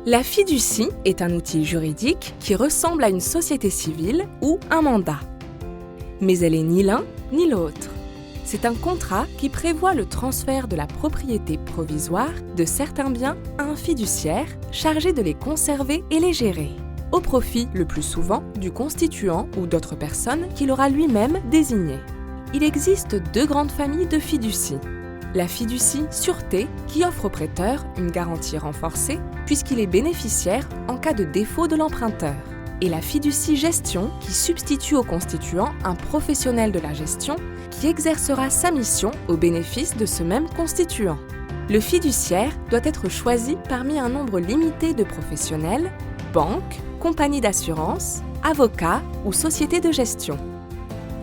La fiducie est un outil juridique qui ressemble à une société civile ou un mandat. Mais elle est ni l'un ni l'autre. C'est un contrat qui prévoit le transfert de la propriété provisoire de certains biens à un fiduciaire chargé de les conserver et les gérer, au profit le plus souvent du constituant ou d'autres personnes qu'il aura lui-même désignées. Il existe deux grandes familles de fiducies. La fiducie sûreté qui offre au prêteur une garantie renforcée puisqu'il est bénéficiaire en cas de défaut de l'emprunteur. Et la fiducie gestion qui substitue au constituant un professionnel de la gestion qui exercera sa mission au bénéfice de ce même constituant. Le fiduciaire doit être choisi parmi un nombre limité de professionnels, banques, compagnies d'assurance, avocats ou sociétés de gestion.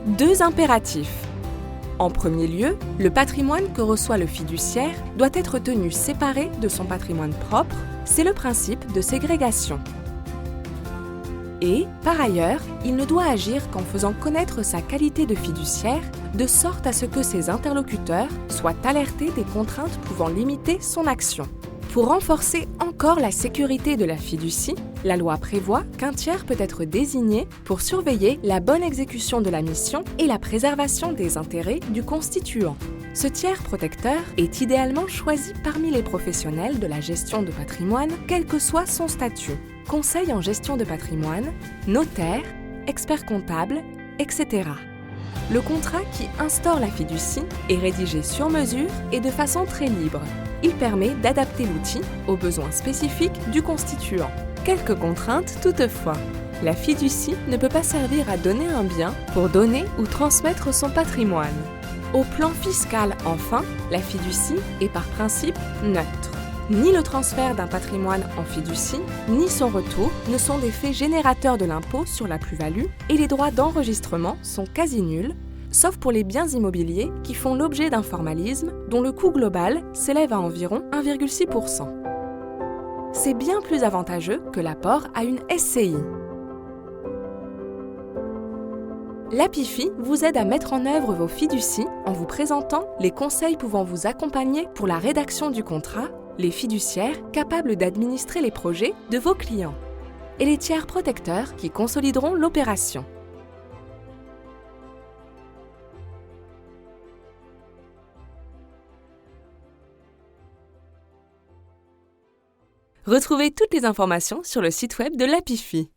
Deux impératifs. En premier lieu, le patrimoine que reçoit le fiduciaire doit être tenu séparé de son patrimoine propre, c'est le principe de ségrégation. Et, par ailleurs, il ne doit agir qu'en faisant connaître sa qualité de fiduciaire, de sorte à ce que ses interlocuteurs soient alertés des contraintes pouvant limiter son action. Pour renforcer encore la sécurité de la fiducie, la loi prévoit qu'un tiers peut être désigné pour surveiller la bonne exécution de la mission et la préservation des intérêts du constituant. Ce tiers protecteur est idéalement choisi parmi les professionnels de la gestion de patrimoine, quel que soit son statut. Conseil en gestion de patrimoine, notaire, expert comptable, etc. Le contrat qui instaure la fiducie est rédigé sur mesure et de façon très libre. Il permet d'adapter l'outil aux besoins spécifiques du constituant. Quelques contraintes toutefois. La fiducie ne peut pas servir à donner un bien pour donner ou transmettre son patrimoine. Au plan fiscal, enfin, la fiducie est par principe neutre. Ni le transfert d'un patrimoine en fiducie, ni son retour ne sont des faits générateurs de l'impôt sur la plus-value et les droits d'enregistrement sont quasi nuls, sauf pour les biens immobiliers qui font l'objet d'un formalisme dont le coût global s'élève à environ 1,6%. C'est bien plus avantageux que l'apport à une SCI. L'APIFI vous aide à mettre en œuvre vos fiducies en vous présentant les conseils pouvant vous accompagner pour la rédaction du contrat, les fiduciaires capables d'administrer les projets de vos clients et les tiers protecteurs qui consolideront l'opération. Retrouvez toutes les informations sur le site web de l'APIFI.